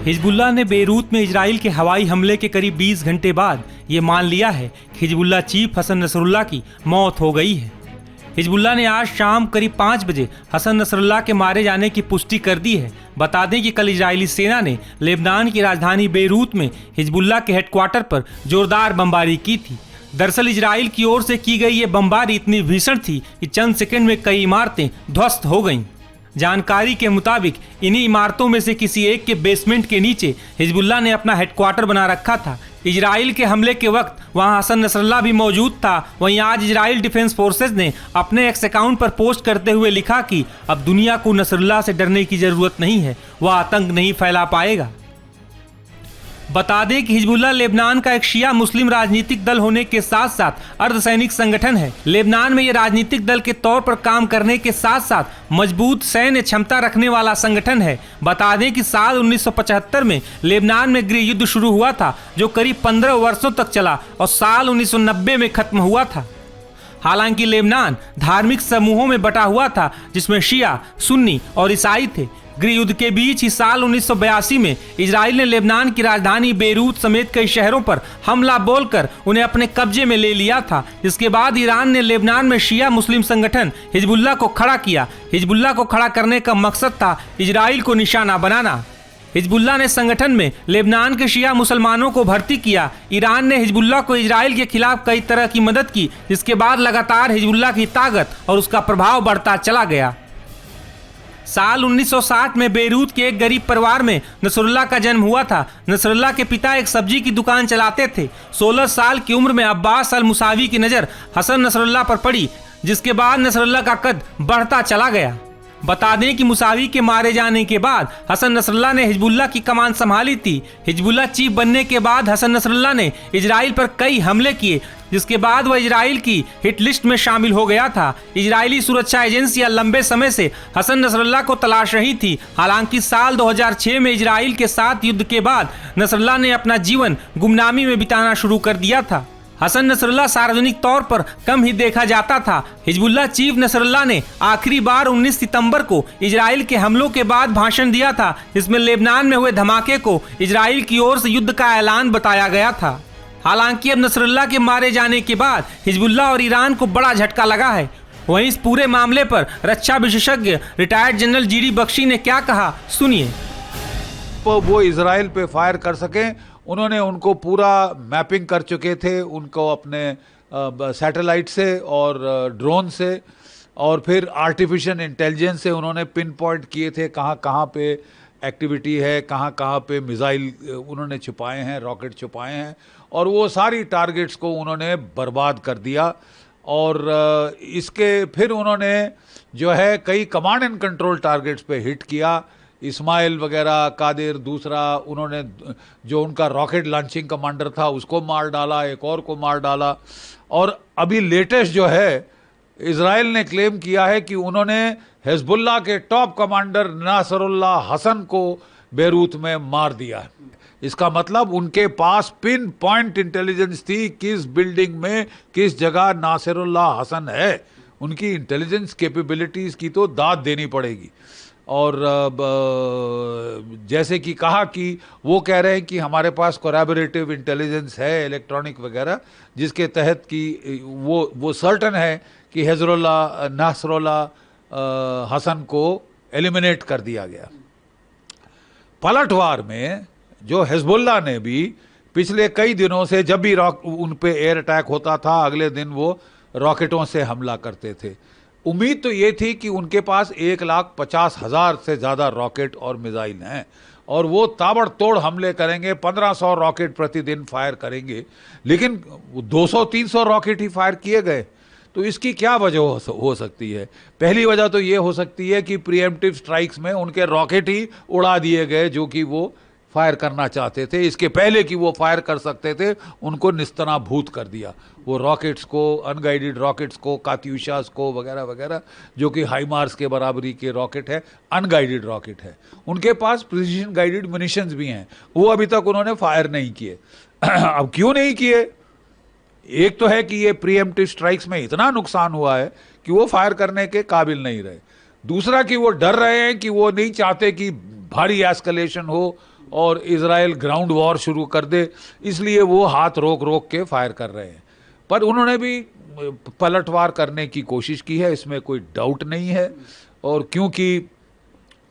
Hezbollah ने Beirut में Israel के हवाई हमले के करीब 20 घंटे बाद ये मान लिया है कि हिजबुल्लाह चीफ हसन नसरुल्लाह की मौत हो गई है। हिजबुल्लाह ने आज शाम करीब 5 बजे हसन नसरुल्लाह के मारे जाने की पुष्टि कर दी है। बता दें कि कल इजरायली सेना ने लेबनान की राजधानी बेरूत में हिजबुल्लाह के हेडक्वार्टर पर जोरदार बमबारी की थी। दरअसल इजराइल की ओर से की गई ये बमबारी इतनी भीषण थी कि चंद सेकंड में कई इमारतें ध्वस्त हो गईं। जानकारी के मुताबिक इन्हीं इमारतों में से किसी एक के बेसमेंट के नीचे हिजबुल्लाह ने अपना हेडक्वार्टर बना रखा था। इजराइल के हमले के वक्त वहां हसन नसरुल्लाह भी मौजूद था। वहीं आज इजराइल डिफेंस फोर्सेज ने अपने एक्स अकाउंट पर पोस्ट करते हुए लिखा कि अब दुनिया को नसरुल्लाह से डरने की जरूरत नहीं है, वह आतंक नहीं फैला पाएगा। बता दें कि हिजबुल्लाह लेबनान का एक शिया मुस्लिम राजनीतिक दल होने के साथ साथ अर्धसैनिक संगठन है। लेबनान में ये राजनीतिक दल के तौर पर काम करने के साथ साथ मजबूत सैन्य क्षमता रखने वाला संगठन है। बता दें कि साल 1975 में लेबनान में गृह युद्ध शुरू हुआ था, जो करीब 15 वर्षों तक चला और साल 1990 में खत्म हुआ था। हालांकि लेबनान धार्मिक समूहों में बटा हुआ था, जिसमें शिया, सुन्नी और ईसाई थे। गृह युद्ध के बीच ही साल 1982 में इजराइल ने लेबनान की राजधानी बेरूत समेत कई शहरों पर हमला बोलकर उन्हें अपने कब्जे में ले लिया था। इसके बाद ईरान ने लेबनान में शिया मुस्लिम संगठन हिजबुल्लाह को खड़ा किया। हिजबुल्लाह को खड़ा करने का मकसद था इजराइल को निशाना बनाना। हिजबुल्लाह ने संगठन में लेबनान के शिया मुसलमानों को भर्ती किया। ईरान ने हिजबुल्लाह को इजराइल के खिलाफ कई तरह की मदद की, जिसके बाद लगातार हिजबुल्लाह की ताकत और उसका प्रभाव बढ़ता चला गया। साल 1960 में बेरूत के एक गरीब परिवार में नसरुल्लाह का जन्म हुआ था। नसरुल्लाह के पिता एक सब्जी की दुकान चलाते थे। 16 साल की उम्र में अब्बास अल मुसावी की नज़र हसन नसरुल्लाह पर पड़ी, जिसके बाद नसरुल्लाह का कद बढ़ता चला गया। बता दें कि मुसावी के मारे जाने के बाद हसन नसरुल्लाह ने हिजबुल्लाह की कमान संभाली थी। हिजबुल्लाह चीफ बनने के बाद हसन नसरुल्लाह ने इजराइल पर कई हमले किए, जिसके बाद वह इजराइल की हिट लिस्ट में शामिल हो गया था। इजरायली सुरक्षा एजेंसियां लंबे समय से हसन नसरुल्लाह को तलाश रही थी। हालांकि साल 2006 में इजराइल के साथ युद्ध के बाद नसरुल्लाह ने अपना जीवन गुमनामी में बिताना शुरू कर दिया था। हसन नसरुल्लाह सार्वजनिक तौर पर कम ही देखा जाता था। हिजबुल्लाह चीफ नसरुल्लाह ने आखिरी बार 19 सितंबर को इजराइल के हमलों के बाद भाषण दिया था, जिसमें लेबनान में हुए धमाके को इजराइल की ओर से युद्ध का ऐलान बताया गया था। हालांकि अब नसरुल्लाह के मारे जाने के बाद हिजबुल्लाह और ईरान को बड़ा झटका लगा है। वहीं इस पूरे मामले पर रक्षा विशेषज्ञ रिटायर्ड जनरल जीडी बख्शी ने क्या कहा, सुनिए। वो इजराइल पे फायर कर सकें, उन्होंने उनको पूरा मैपिंग कर चुके थे, उनको अपने सैटेलाइट से और ड्रोन से और फिर आर्टिफिशियल इंटेलिजेंस से उन्होंने पिन पॉइंट किए थे कहाँ कहाँ पे एक्टिविटी है, कहाँ कहाँ पे मिसाइल उन्होंने छुपाए हैं, रॉकेट छुपाए हैं, और वो सारी टारगेट्स को उन्होंने बर्बाद कर दिया। और इसके फिर उन्होंने जो है कई कमांड एंड कंट्रोल टारगेट्स पे हिट किया। इस्माइल वगैरह, कादिर दूसरा, उन्होंने जो उनका रॉकेट लॉन्चिंग कमांडर था उसको मार डाला, एक और को मार डाला। और अभी लेटेस्ट जो है इजराइल ने क्लेम किया है कि उन्होंने हिजबुल्लाह के टॉप कमांडर नासरुल्लाह हसन को बेरूत में मार दिया है। इसका मतलब उनके पास पिन पॉइंट इंटेलिजेंस थी किस बिल्डिंग में किस जगह नासरुल्लाह हसन है। उनकी इंटेलिजेंस कैपेबिलिटीज की तो दाद देनी पड़ेगी। और जैसे कि कहा कि वो कह रहे हैं कि हमारे पास कोलैबोरेटिव इंटेलिजेंस है, इलेक्ट्रॉनिक वगैरह, जिसके तहत कि वो सर्टन है कि नासरुल्लाह हसन को एलिमिनेट कर दिया गया। पलटवार में जो हिजबुल्लाह ने भी पिछले कई दिनों से जब भी उन पे एयर अटैक होता था, अगले दिन वो रॉकेटों से हमला करते थे। उम्मीद तो ये थी कि उनके पास 1,50,000 से ज़्यादा रॉकेट और मिसाइल हैं और वो ताबड़तोड़ हमले करेंगे, 1500 रॉकेट प्रतिदिन फायर करेंगे, लेकिन 200-300 रॉकेट ही फायर किए गए। तो इसकी क्या वजह हो सकती है? पहली वजह तो ये हो सकती है कि प्रीएम्प्टिव स्ट्राइक्स में उनके रॉकेट ही उड़ा दिए गए जो कि वो फायर करना चाहते थे। इसके पहले कि वो फायर कर सकते थे उनको निस्तनाभूत कर दिया। वो रॉकेट्स को, अनगाइडेड रॉकेट्स को, कात्यूशास को वगैरह वगैरह, जो कि हाइमार्स के बराबरी के रॉकेट है, अनगाइडेड रॉकेट है। उनके पास प्रिसीजन गाइडेड म्यूनिशंस भी हैं, वो अभी तक उन्होंने फायर नहीं किए। अब क्यों नहीं किए? एक तो है कि ये प्रीएम्प्टिव स्ट्राइक्स में इतना नुकसान हुआ है कि वो फायर करने के काबिल नहीं रहे। दूसरा कि वो डर रहे हैं कि वो नहीं चाहते कि भारी एस्केलेशन हो और इजराइल ग्राउंड वॉर शुरू कर दे, इसलिए वो हाथ रोक रोक के फायर कर रहे हैं। पर उन्होंने भी पलटवार करने की कोशिश की है, इसमें कोई डाउट नहीं है। और क्योंकि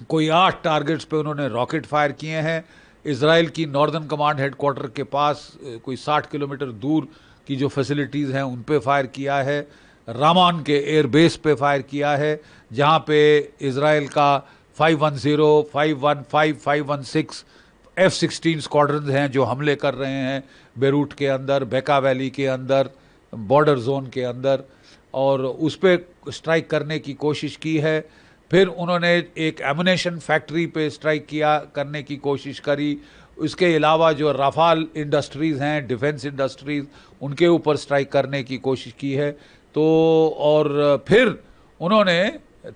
कोई 8 टारगेट्स पे उन्होंने रॉकेट फायर किए हैं, इजराइल की नॉर्दर्न कमांड हेडक्वार्टर के पास कोई 60 किलोमीटर दूर की जो फैसिलिटीज़ हैं उन पे फायर किया है, रामान के एयरबेस पे फायर किया है, जहाँ पे इजराइल का 510, 515, 516 F-16 स्क्वाड्रन्स हैं जो हमले कर रहे हैं बेरूट के अंदर, बेका वैली के अंदर, बॉर्डर जोन के अंदर, और उस पर स्ट्राइक करने की कोशिश की है। फिर उन्होंने एक एमुनेशन फैक्ट्री पे स्ट्राइक करने की कोशिश करी। इसके अलावा जो राफाल इंडस्ट्रीज़ हैं, डिफेंस इंडस्ट्रीज़, उनके ऊपर स्ट्राइक करने की कोशिश की है। तो और फिर उन्होंने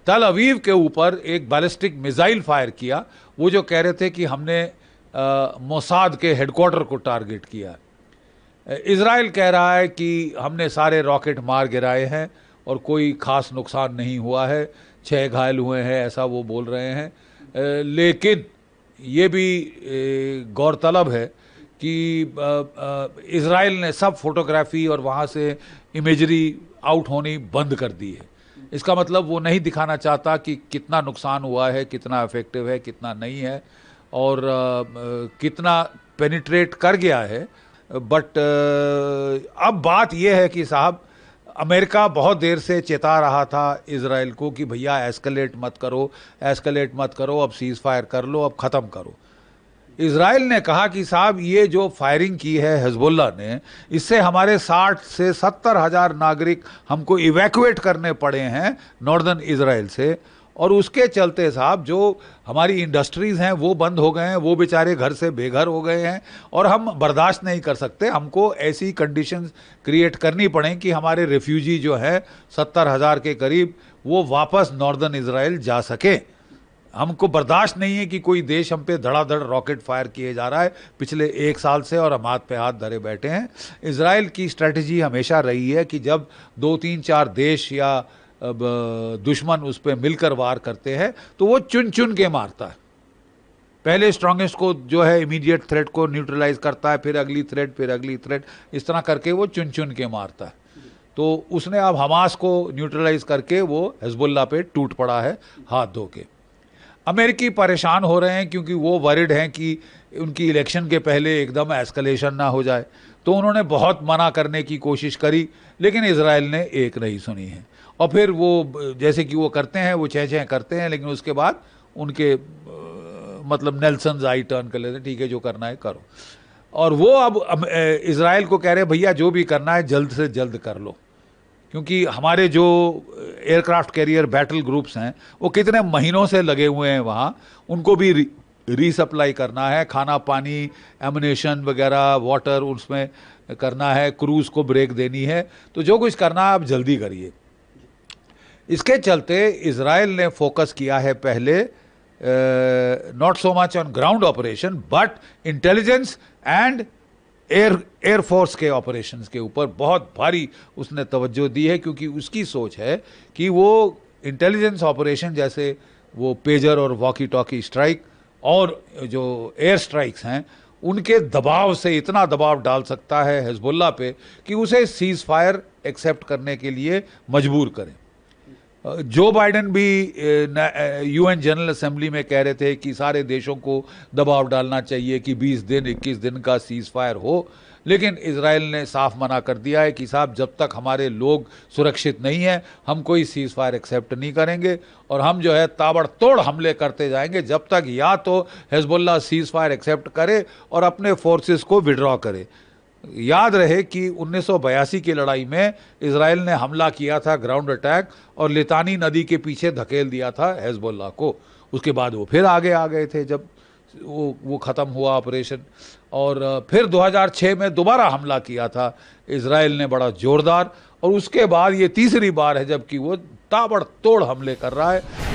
तल अवीव के ऊपर एक बैलिस्टिक मिसाइल फायर किया। वो जो कह रहे थे कि हमने मोसाद के हेडक्वार्टर को टारगेट किया। इजराइल कह रहा है कि हमने सारे रॉकेट मार गिराए हैं और कोई ख़ास नुकसान नहीं हुआ है, 6 घायल हुए हैं, ऐसा वो बोल रहे हैं। लेकिन ये भी गौरतलब है कि इजराइल ने सब फोटोग्राफी और वहाँ से इमेजरी आउट होनी बंद कर दी है। इसका मतलब वो नहीं दिखाना चाहता कि कितना नुकसान हुआ है, कितना इफेक्टिव है, कितना नहीं है, और कितना पेनिट्रेट कर गया है। बट अब बात यह है कि साहब, अमेरिका बहुत देर से चेता रहा था इजराइल को कि भैया एस्केलेट मत करो, एस्केलेट मत करो, अब सीज़ फायर कर लो, अब ख़त्म करो। इजराइल ने कहा कि साहब ये जो फायरिंग की है हिजबुल्ला ने, इससे हमारे 60 से 70 हज़ार नागरिक हमको इवैक्यूएट करने पड़े हैं नॉर्दर्न इजराइल से, और उसके चलते साहब जो हमारी इंडस्ट्रीज़ हैं वो बंद हो गए हैं, वो बेचारे घर से बेघर हो गए हैं, और हम बर्दाश्त नहीं कर सकते। हमको ऐसी कंडीशंस क्रिएट करनी पड़े कि हमारे रेफ्यूजी जो हैं 70 हज़ार के करीब, वो वापस नॉर्दर्न इजराइल जा सके। हमको बर्दाश्त नहीं है कि कोई देश हम पे धड़ाधड़ रॉकेट फायर किए जा रहा है पिछले 1 साल से, और हम हाथ पे हाथ धरे बैठे हैं। इजराइल की स्ट्रेटजी हमेशा रही है कि जब 2, 3, 4 देश या दुश्मन उस पर मिलकर वार करते हैं तो वो चुन चुन के मारता है। पहले स्ट्रांगेस्ट को जो है इमीडिएट थ्रेट को न्यूट्रलाइज करता है, फिर अगली थ्रेट, फिर अगली थ्रेट, इस तरह करके वो चुन चुन के मारता है। तो उसने अब हमास को न्यूट्रलाइज करके वो हिजबुल्ला पे टूट पड़ा है हाथ धो के। अमेरिकी परेशान हो रहे हैं क्योंकि वो वरिड हैं कि उनकी इलेक्शन के पहले एकदम एस्केलेशन ना हो जाए। तो उन्होंने बहुत मना करने की कोशिश करी, लेकिन इजराइल ने एक नहीं सुनी है। और फिर वो जैसे कि वो करते हैं, वो चह करते हैं, लेकिन उसके बाद उनके मतलब नेल्सन आई टर्न कर लेते हैं, ठीक है जो करना है करो। और वो अब इजराइल को कह रहे हैं भैया जो भी करना है जल्द से जल्द कर लो, क्योंकि हमारे जो एयरक्राफ्ट कैरियर बैटल ग्रुप्स हैं वो कितने महीनों से लगे हुए हैं वहाँ, उनको भी रीसप्लाई करना है, खाना पानी, एमुनेशन वगैरह, वाटर उसमें करना है, क्रूज़ को ब्रेक देनी है। तो जो कुछ करना है आप जल्दी करिए। इसके चलते इजराइल ने फोकस किया है पहले not so much on ground operation but intelligence and air force के ऑपरेशंस के ऊपर बहुत भारी उसने तवज्जो दी है, क्योंकि उसकी सोच है कि वो इंटेलिजेंस ऑपरेशन जैसे वो पेजर और वॉकी टॉकी स्ट्राइक और जो एयर स्ट्राइक्स हैं उनके दबाव से इतना दबाव डाल सकता है हिजबुल्ला पे कि उसे सीज़ फायर एक्सेप्ट करने के लिए मजबूर करें। जो बाइडेन भी यूएन जनरल असेंबली में कह रहे थे कि सारे देशों को दबाव डालना चाहिए कि 20 दिन 21 दिन का सीज़ फायर हो, लेकिन इजराइल ने साफ मना कर दिया है कि साहब जब तक हमारे लोग सुरक्षित नहीं हैं हम कोई सीज़ फायर एक्सेप्ट नहीं करेंगे, और हम जो है ताबड़तोड़ हमले करते जाएंगे जब तक या तो हिजबुल्ला सीज़ फायर एक्सेप्ट करे और अपने फोर्सेस को विड्रॉ करे। याद रहे कि 1982 की लड़ाई में इजराइल ने हमला किया था, ग्राउंड अटैक, और लितानी नदी के पीछे धकेल दिया था हिजबुल्ला को। उसके बाद वो फिर आगे आ गए थे जब वो ख़त्म हुआ ऑपरेशन, और फिर 2006 में दोबारा हमला किया था इजराइल ने बड़ा ज़ोरदार, और उसके बाद ये तीसरी बार है जबकि वो ताबड़तोड़ हमले कर रहा है।